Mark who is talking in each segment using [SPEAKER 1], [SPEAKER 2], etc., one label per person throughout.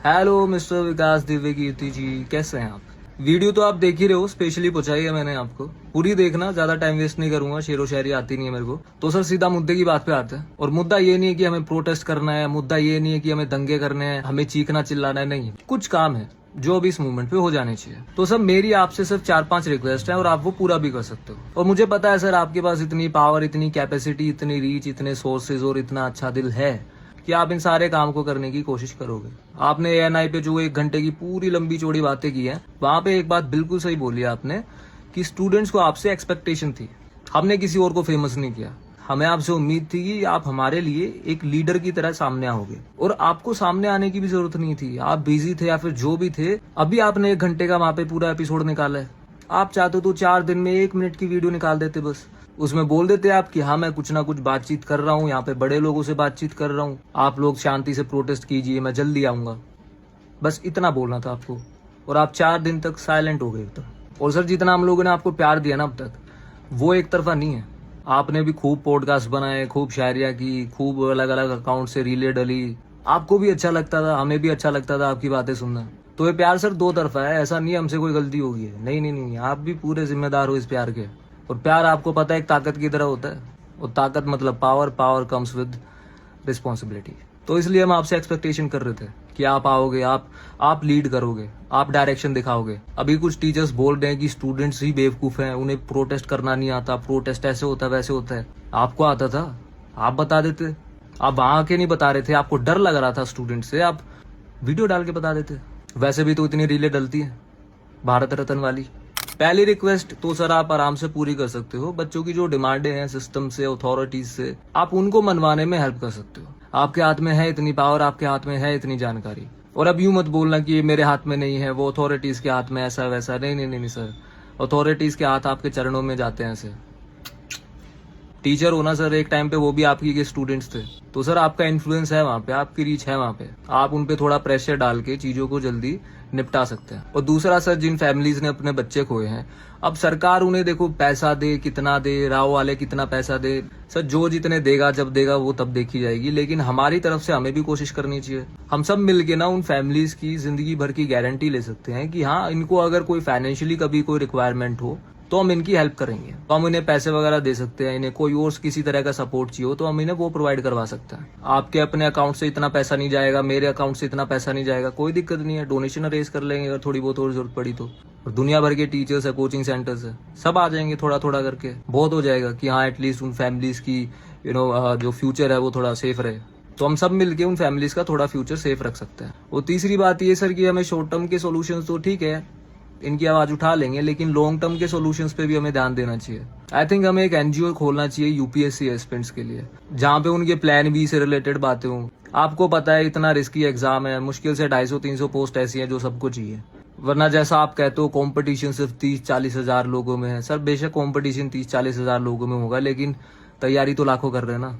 [SPEAKER 1] Hello mister विकास दिव्य कीर्ति जी, कैसे हैं आप? वीडियो तो आप देख ही रहे हो, स्पेशली पहुंचाई है मैंने आपको। पूरी देखना, ज्यादा टाइम वेस्ट नहीं करूंगा, शेरो शायरी आती नहीं है मेरे को। तो सर सीधा मुद्दे की बात पे आते हैं। और मुद्दा ये नहीं है कि हमें प्रोटेस्ट करना है, मुद्दा ये नहीं है कि हमें दंगे करने हैं, हमें चीखना चिल्लाना है, नहीं। कुछ काम है जो अभी इस मूवमेंट पे हो जाने चाहिए। तो सर मेरी आपसे सिर्फ 4-5 रिक्वेस्ट है और आप वो पूरा भी कर सकते हो। और मुझे पता है सर आपके पास इतनी पावर, इतनी कैपेसिटी, इतनी रीच, इतने सोर्सेज और इतना अच्छा दिल है कि आप इन सारे काम को करने की कोशिश करोगे। आपने एएनआई पे जो 1 घंटे की पूरी लंबी चौड़ी बातें की हैं, वहां पे एक बात बिल्कुल सही बोली आपने कि स्टूडेंट्स को आपसे एक्सपेक्टेशन थी। हमने किसी और को फेमस नहीं किया, हमें आपसे उम्मीद थी कि आप हमारे लिए एक लीडर की तरह सामने आओगे। और आपको सामने आने की भी जरूरत नहीं थी, आप बिजी थे या फिर जो भी थे। अभी आपने 1 घंटे का वहां पे पूरा एपिसोड निकाला है। आप चाहते तो 4 दिन में 1 मिनट की वीडियो निकाल देते, बस उसमें बोल देते आप कि हाँ मैं कुछ ना कुछ बातचीत कर रहा हूँ, यहाँ पे बड़े लोगों से बातचीत कर रहा हूँ, आप लोग शांति से प्रोटेस्ट कीजिए, मैं जल्दी आऊंगा। बस इतना बोलना था आपको। और आप 4 दिन तक साइलेंट हो गए एकदम। और सर जितना हम लोगों ने आपको प्यार दिया ना अब तक, वो एक तरफा नहीं है। आपने भी खूब पॉडकास्ट बनाए, खूब शायरियाँ की, खूब अलग अलग अकाउंट से रीले डली। आपको भी अच्छा लगता था, हमें भी अच्छा लगता था आपकी बातें सुनना। तो ये प्यार सर 2 तरफा है, ऐसा नहीं हमसे कोई गलती होगी है, नहीं नहीं नहीं, आप भी पूरे जिम्मेदार हो इस प्यार के। और प्यार आपको पता है एक ताकत की तरह होता है, और ताकत मतलब power, power comes with responsibility. तो इसलिए हम आपसे एक्सपेक्टेशन कर रहे थे कि आप आओगे, आप लीड करोगे, आप डायरेक्शन दिखाओगे। अभी कुछ टीचर्स बोल रहे हैं कि स्टूडेंट्स ही बेवकूफ हैं, उन्हें प्रोटेस्ट करना नहीं आता, प्रोटेस्ट ऐसे होता है वैसे होता है। आपको आता था, आप बता देते। आप वहां आके नहीं बता रहे थे, आपको डर लग रहा था स्टूडेंट से, आप वीडियो डाल के बता देते। वैसे भी तो इतनी रीले डलती है भारत रत्न वाली। पहली रिक्वेस्ट तो सर आप आराम से पूरी कर सकते हो। बच्चों की जो डिमांडें हैं सिस्टम से, अथॉरिटीज से, आप उनको मनवाने में हेल्प कर सकते हो। आपके हाथ में है इतनी पावर, आपके हाथ में है इतनी जानकारी। और अब यूं मत बोलना कि ये मेरे हाथ में नहीं है, वो अथॉरिटीज के हाथ में, ऐसा वैसा। नहीं नहीं नहीं सर, अथॉरिटीज के हाथ आपके चरणों में जाते हैं ऐसे। टीचर होना सर एक टाइम पे वो भी आपकी के स्टूडेंट्स थे, तो सर आपका इन्फ्लुएंस है वहाँ पे, आपकी रीच है वहाँ पे। आप उन पे थोड़ा प्रेशर डाल के चीजों को जल्दी निपटा सकते हैं। और दूसरा सर, जिन फैमिलीज ने अपने बच्चे खोए हैं, अब सरकार उन्हें देखो पैसा दे, कितना दे, राव वाले कितना पैसा दे, सर जो जितने देगा जब देगा वो तब देखी जाएगी। लेकिन हमारी तरफ से हमें भी कोशिश करनी चाहिए। हम सब मिलके ना उन फैमिलीज की जिंदगी भर की गारंटी ले सकते हैं कि हाँ इनको अगर कोई फाइनेंशियली कभी कोई रिक्वायरमेंट हो तो हम इनकी हेल्प करेंगे। तो हम इन्हें पैसे वगैरह दे सकते हैं, इन्हें कोई और किसी तरह का सपोर्ट चाहिए हो तो हम इन्हें वो प्रोवाइड करवा सकते हैं। आपके अपने अकाउंट से इतना पैसा नहीं जाएगा, मेरे अकाउंट से इतना पैसा नहीं जाएगा, कोई दिक्कत नहीं है, डोनेशन अरेज कर लेंगे अगर थोड़ी बहुत और जरूरत पड़ी तो। और दुनिया भर के टीचर्स है, कोचिंग सेंटर्स है, सब आ जाएंगे थोड़ा थोड़ा करके, बहुत हो जाएगा कि हाँ एटलीस्ट उन फैमिलीज की जो फ्यूचर है वो थोड़ा सेफ रहे। तो हम सब मिलके उन फैमिलीज का थोड़ा फ्यूचर सेफ रख सकते हैं। और तीसरी बात ये सर कि हमें शॉर्ट टर्म के सॉल्यूशंस तो ठीक है, इनकी आवाज उठा लेंगे, लेकिन लॉन्ग टर्म के सॉल्यूशंस पे भी हमें ध्यान देना चाहिए। आई थिंक हमें एक एनजीओ खोलना चाहिए यूपीएससी एस्पिरेंट्स के लिए, जहाँ पे उनके प्लान बी से रिलेटेड बातें हों। आपको पता है इतना रिस्की एग्जाम है, मुश्किल से 250-300 पोस्ट ऐसी हैं जो सबको चाहिए। वरना जैसा आप कहते हो कंपटीशन सिर्फ 30-40 हजार लोगों में है, सर बेशक कंपटीशन 30-40 हजार लोगों में होगा, लेकिन तैयारी तो लाखों कर रहे हैं ना।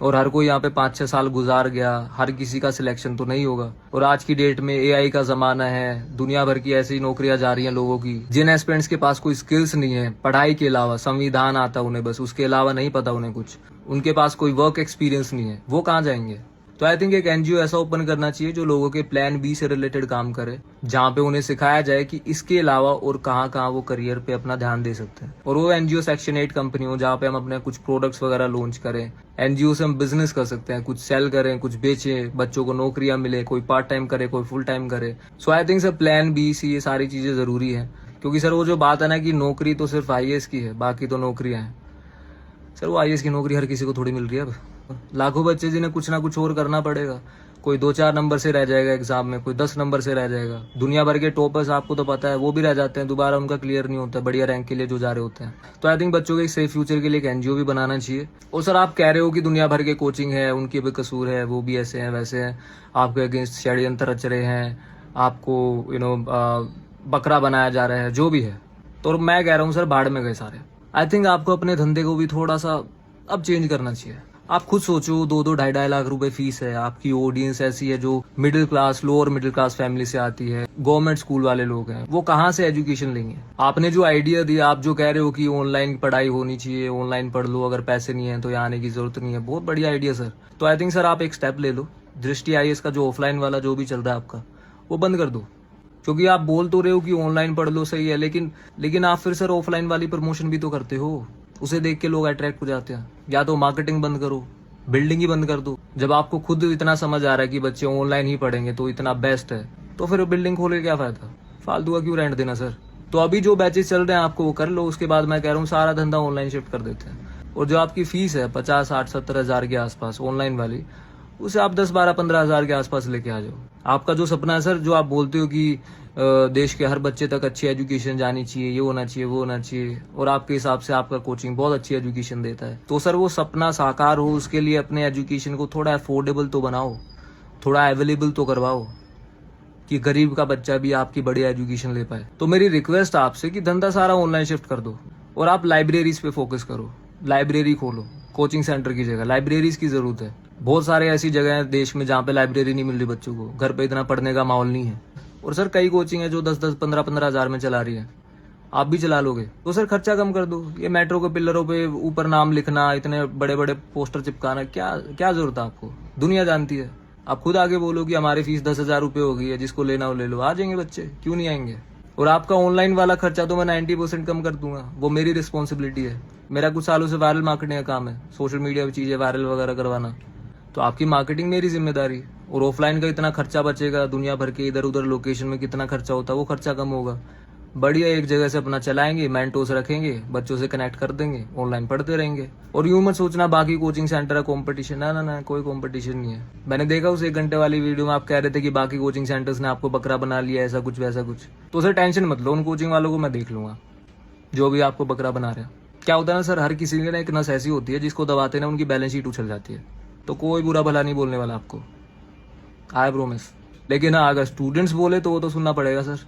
[SPEAKER 1] और हर कोई यहाँ पे 5-6 साल गुजार गया, हर किसी का सिलेक्शन तो नहीं होगा। और आज की डेट में एआई का जमाना है, दुनिया भर की ऐसी नौकरियां जा रही हैं लोगों की, जिन एस्पिरेंट्स के पास कोई स्किल्स नहीं है पढ़ाई के अलावा, संविधान आता उन्हें बस, उसके अलावा नहीं पता उन्हें कुछ, उनके पास कोई वर्क एक्सपीरियंस नहीं है, वो कहाँ जाएंगे? तो आई थिंक एक एनजीओ ऐसा ओपन करना चाहिए जो लोगों के प्लान बी से रिलेटेड काम करे, जहाँ पे उन्हें सिखाया जाए कि इसके अलावा और कहाँ कहाँ वो करियर पे अपना ध्यान दे सकते हैं। और वो एनजीओ सेक्शन 8 कंपनी हो जहाँ पे हम अपने कुछ प्रोडक्ट्स वगैरह लॉन्च करें। एनजीओ से हम बिजनेस कर सकते हैं, कुछ सेल करें, कुछ बेचें, बच्चों को नौकरियां मिले, कोई पार्ट टाइम करे, कोई फुल टाइम करे। So I think sir plan B C ये सारी चीजें जरूरी है। क्योंकि सर वो जो बात है ना कि नौकरी तो सिर्फ आईएएस की है, बाकी तो नौकरियां हैं। सर वो आईएएस की नौकरी हर किसी को थोड़ी मिल रही है। अब लाखों बच्चे जिन्हें कुछ ना कुछ और करना पड़ेगा, कोई 2-4 नंबर से रह जाएगा एग्जाम में, कोई 10 नंबर से रह जाएगा। दुनिया भर के टॉपर्स आपको तो पता है वो भी रह जाते हैं, दोबारा उनका क्लियर नहीं होता बढ़िया रैंक के लिए जो जा रहे होते हैं। तो आई थिंक बच्चों के एक सेफ फ्यूचर के लिए एक एनजीओ भी बनाना चाहिए। और सर आप कह रहे हो कि दुनिया भर के कोचिंग है, उनके भी कसूर है, वो भी ऐसे हैं वैसे हैं, आपके अगेंस्ट षड्यंत्र रच रहे हैं, आपको बकरा बनाया जा रहा है, जो भी है। तो मैं कह रहा हूँ सर भाड़ में गए सारे। आई थिंक आपको अपने धंधे को भी थोड़ा सा अब चेंज करना चाहिए। आप खुद सोचो, 2-2 ढाई लाख रुपए फीस है, आपकी ऑडियंस ऐसी है जो middle class, lower middle class family से आती है, गवर्नमेंट स्कूल वाले लोग हैं, वो कहाँ से एजुकेशन लेंगे? आपने जो आइडिया दिया, आप जो कह रहे हो कि ऑनलाइन पढ़ाई होनी चाहिए, ऑनलाइन पढ़ लो, अगर पैसे नहीं है तो यहाँ आने की जरूरत नहीं है, बहुत बढ़िया आइडिया सर। तो आई थिंक सर आप एक स्टेप ले लो, दृष्टि IAS का जो ऑफलाइन वाला जो भी चल रहा है आपका, वो बंद कर दो। क्योंकि आप बोल तो रहे हो कि ऑनलाइन पढ़ लो, सही है, लेकिन आप फिर सर ऑफलाइन वाली प्रमोशन भी तो करते हो, उसे देख के लोग अट्रैक्ट हो जाते हैं। या तो मार्केटिंग बंद करो, बिल्डिंग ही बंद कर दो। जब आपको खुद इतना समझ आ रहा है कि बच्चे ऑनलाइन ही पढ़ेंगे तो इतना बेस्ट है, तो फिर बिल्डिंग खोले क्या फायदा, फालतू का क्यों रेंट देना सर। तो अभी जो बैचेस चल रहे हैं आपको वो कर लो, उसके बाद मैं कह रहा हूँ सारा धंधा ऑनलाइन शिफ्ट कर देते हैं। और जो आपकी फीस है 50, 60, 70 हज़ार के आसपास ऑनलाइन वाली, उसे आप 10, 12, 15 हज़ार के आसपास लेके आ जाओ। आपका जो सपना है सर, जो आप बोलते हो कि देश के हर बच्चे तक अच्छी एजुकेशन जानी चाहिए, ये होना चाहिए, वो होना चाहिए, और आपके हिसाब से आपका कोचिंग बहुत अच्छी एजुकेशन देता है, तो सर वो सपना साकार हो उसके लिए अपने एजुकेशन को थोड़ा अफोर्डेबल तो बनाओ, थोड़ा अवेलेबल तो करवाओ, कि गरीब का बच्चा भी आपकी बढ़िया एजुकेशन ले पाए। तो मेरी रिक्वेस्ट आपसे कि धंधा सारा ऑनलाइन शिफ्ट कर दो और आप लाइब्रेरीज पे फोकस करो, लाइब्रेरी खोलो, कोचिंग सेंटर की जगह लाइब्रेरीज की जरूरत है। बहुत सारे ऐसी जगह है देश में जहाँ पे लाइब्रेरी नहीं मिल रही बच्चों को, घर पे इतना पढ़ने का माहौल नहीं है। और सर कई कोचिंग है जो 10-10, 15-15 हज़ार में चला रही है, आप भी चला लोगे तो सर खर्चा कम कर दो। ये मेट्रो के पिलरों पे ऊपर नाम लिखना, इतने बड़े बड़े पोस्टर चिपकाना, क्या जरूरत है आपको, दुनिया जानती है। आप खुद आगे बोलो कि हमारी फीस 10,000 रुपये हो गई है, जिसको लेना हो ले लो, आ जाएंगे बच्चे, क्यों नहीं आएंगे। और आपका ऑनलाइन वाला खर्चा तो मैं 90% कम कर दूंगा, वो मेरी रिस्पॉन्सिबिलिटी है। मेरा कुछ सालों से वायरल मार्केटिंग का काम है, सोशल मीडिया पे चीज़ें वायरल वगैरह करवाना, तो आपकी मार्केटिंग मेरी जिम्मेदारी। और ऑफलाइन का इतना खर्चा बचेगा, दुनिया भर के इधर उधर लोकेशन में कितना खर्चा होता है, वो खर्चा कम होगा। बढ़िया एक जगह से अपना चलाएंगे, मेंटोर्स रखेंगे, बच्चों से कनेक्ट कर देंगे, ऑनलाइन पढ़ते रहेंगे। और यूं मत सोचना बाकी कोचिंग सेंटर है कंपटीशन, ना ना ना, कोई कंपटीशन नहीं है। मैंने देखा उस 1 घंटे वाली वीडियो में आप कह रहे थे कि बाकी कोचिंग सेंटर्स ने आपको बकरा बना लिया, ऐसा कुछ वैसा कुछ। तो सर टेंशन मत लो, उन कोचिंग वालों को मैं देख लूंगा जो भी आपको बकरा बना रहे हैं। क्या होता है ना सर, हर किसी की ना एक नस ऐसी होती है जिसको दबाते ना उनकी बैलेंस शीट उछल जाती है। तो कोई बुरा भला नहीं बोलने वाला आपको, आई प्रोमिस। लेकिन हाँ, अगर स्टूडेंट्स बोले तो वो तो सुनना पड़ेगा सर।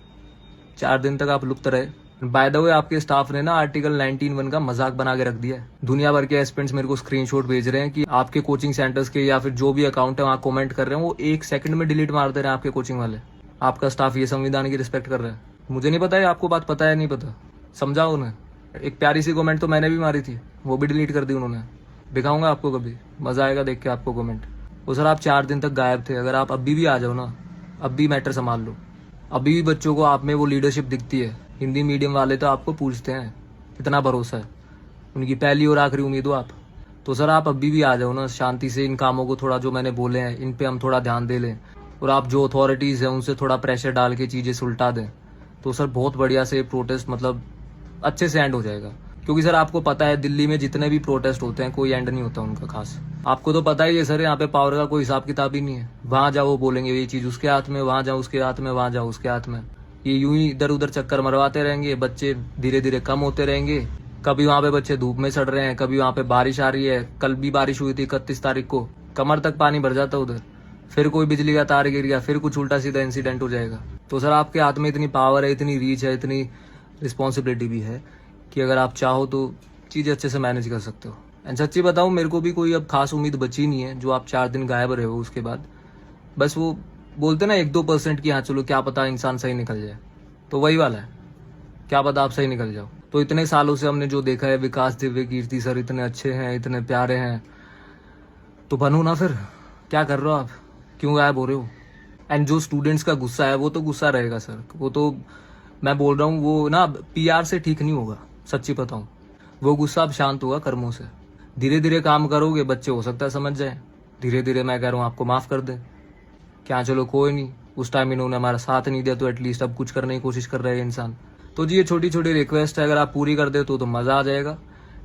[SPEAKER 1] 4 दिन तक आप लुप्त रहे। बाय द वे आपके स्टाफ ने ना आर्टिकल 19(1) का मजाक बना के रख दिया है। दुनिया भर के एस्पिरेंट्स मेरे को स्क्रीनशॉट भेज रहे हैं कि आपके कोचिंग सेंटर्स के या फिर जो भी अकाउंट है वहाँ कमेंट कर रहे हैं, वो 1 सेकंड में डिलीट मार दे रहे हैं आपके कोचिंग वाले। आपका स्टाफ ये संविधान की रिस्पेक्ट कर रहा है। मुझे नहीं पता है आपको बात पता है नहीं पता, समझाओ उन्हें। एक प्यारी सी कमेंट तो मैंने भी मारी थी, वो भी डिलीट कर दी उन्होंने। दिखाऊंगा आपको, कभी मजा आएगा देख के आपको कमेंट। वो सर आप 4 दिन तक गायब थे, अगर आप अभी भी आ जाओ ना, अब भी मैटर संभाल लो। अभी भी बच्चों को आप में वो लीडरशिप दिखती है। हिंदी मीडियम वाले तो आपको पूछते हैं, इतना भरोसा है, उनकी पहली और आखिरी उम्मीद हो आप। तो सर आप अभी भी आ जाओ ना, शांति से इन कामों को थोड़ा जो मैंने बोले हैं इन पे हम थोड़ा ध्यान दे लें, और आप जो अथॉरिटीज़ हैं उनसे थोड़ा प्रेशर डाल के चीज़ें सुलटा दें, तो सर बहुत बढ़िया से प्रोटेस्ट मतलब अच्छे से एंड हो जाएगा। क्योंकि सर आपको पता है दिल्ली में जितने भी प्रोटेस्ट होते हैं कोई एंड नहीं होता उनका खास। आपको तो पता ही है सर, यहाँ पे पावर का कोई हिसाब किताब ही नहीं है। वहाँ जाओ वो बोलेंगे ये चीज़ उसके हाथ में, वहाँ जाओ उसके हाथ में, वहाँ जाओ उसके हाथ में। ये यूं ही इधर उधर चक्कर मरवाते रहेंगे, बच्चे धीरे धीरे कम होते रहेंगे। कभी वहाँ पे बच्चे धूप में सड़ रहे हैं, कभी वहाँ पे बारिश आ रही है। कल भी बारिश हुई थी 31 तारीख को, कमर तक पानी भर जाता उधर। फिर कोई बिजली का तार गिर गया, फिर कुछ उल्टा सीधा इंसिडेंट हो जाएगा। तो सर आपके हाथ में इतनी पावर है, इतनी रीच है, इतनी रिस्पॉन्सिबिलिटी भी है कि अगर आप चाहो तो चीज़ें अच्छे से मैनेज कर सकते हो। एंड सच्ची बताऊँ, मेरे को भी कोई अब खास उम्मीद बची नहीं है जो आप 4 दिन गायब रहे हो उसके बाद। बस वो बोलते ना 1-2% की, हाँ चलो क्या पता इंसान सही निकल जाए, तो वही वाला है, क्या पता आप सही निकल जाओ। तो इतने सालों से हमने जो देखा है, विकास दिव्य कीर्ति सर इतने अच्छे हैं, इतने प्यारे हैं, तो बनो ना फिर। क्या कर रहे हो आप, क्यों गायब हो रहे हो। एंड जो स्टूडेंट्स का गुस्सा है वो तो गुस्सा रहेगा सर, वो तो मैं बोल रहा हूँ, वो ना PR से ठीक नहीं होगा, सच्ची बताऊँ। वो गुस्सा अब शांत होगा कर्मों से। धीरे धीरे काम करोगे, बच्चे हो सकता है समझ जाए, धीरे धीरे मैं कह रहा हूँ आपको माफ़ कर दें। क्या चलो कोई नहीं, उस टाइम इन्होंने हमारा साथ नहीं दिया तो एटलीस्ट अब कुछ करने की कोशिश कर रहे हैं इंसान। तो जी ये छोटी छोटी रिक्वेस्ट है, अगर आप पूरी कर दे तो मज़ा आ जाएगा।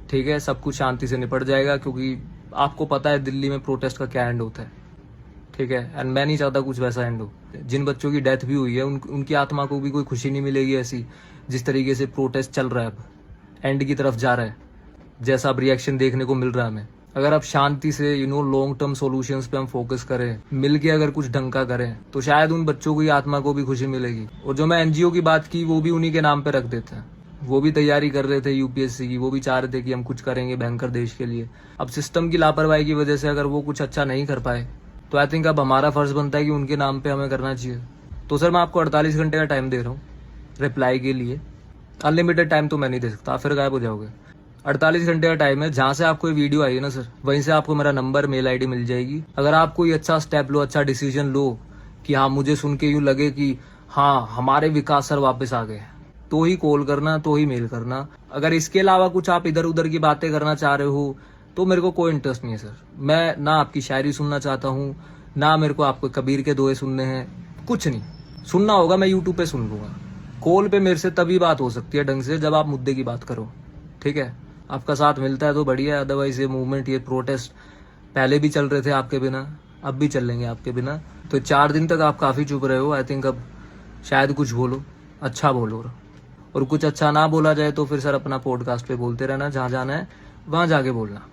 [SPEAKER 1] ठीक है, सब कुछ शांति से निपट जाएगा, क्योंकि आपको पता है दिल्ली में प्रोटेस्ट का क्या एंड होता है। ठीक है, एंड मैं नहीं चाहता कुछ वैसा एंड हो। जिन बच्चों की डेथ भी हुई है उनकी आत्मा को भी कोई खुशी नहीं मिलेगी ऐसी, जिस तरीके से प्रोटेस्ट चल रहा है, अब एंड की तरफ जा रहा है, जैसा अब रिएक्शन देखने को मिल रहा है हमें। अगर आप शांति से लॉन्ग टर्म सॉल्यूशंस पे हम फोकस करें, मिलके अगर कुछ ढंग का करें, तो शायद उन बच्चों की आत्मा को भी खुशी मिलेगी। और जो मैं NGO की बात की, वो भी उन्हीं के नाम पे रख देते हैं। वो भी तैयारी कर रहे थे UPSC की, वो भी चाह रहे थे कि हम कुछ करेंगे भयंकर देश के लिए। अब सिस्टम की लापरवाही की वजह से अगर वो कुछ अच्छा नहीं कर पाए, तो आई थिंक अब हमारा फर्ज बनता है कि उनके नाम पे हमें करना चाहिए। तो सर मैं आपको 48 घंटे का टाइम दे रहा हूँ रिप्लाई के लिए। अनलिमिटेड टाइम तो मैं नहीं दे सकता, फिर गायब हो जाओगे। 48 घंटे का टाइम है। जहां से आपको ये वीडियो आई है ना सर, वहीं से आपको मेरा नंबर, मेल आईडी मिल जाएगी। अगर आप कोई अच्छा स्टेप लो, अच्छा डिसीजन लो कि हाँ मुझे सुन के यूं लगे कि हाँ हमारे विकास सर वापस आ गए, तो ही कॉल करना, तो ही मेल करना। अगर इसके अलावा कुछ आप इधर उधर की बातें करना चाह रहे हो तो मेरे को कोई इंटरेस्ट नहीं है सर। मैं ना आपकी शायरी सुनना चाहता हूँ, ना मेरे को आपको कबीर के दोहे सुनने हैं, कुछ नहीं। सुनना होगा मैं यूट्यूब पे सुन लूंगा। कॉल पे मेरे से तभी बात हो सकती है ढंग से जब आप मुद्दे की बात करो, ठीक है। आपका साथ मिलता है तो बढ़िया है, अदरवाइज ये मूवमेंट, ये प्रोटेस्ट पहले भी चल रहे थे आपके बिना, अब भी चलेंगे आपके बिना। तो 4 दिन तक आप काफ़ी चुप रहे हो। आई थिंक अब शायद कुछ बोलो, अच्छा बोलो। और कुछ अच्छा ना बोला जाए तो फिर सर अपना पॉडकास्ट पे बोलते रहना, जहाँ जाना है वहाँ जाके बोलना।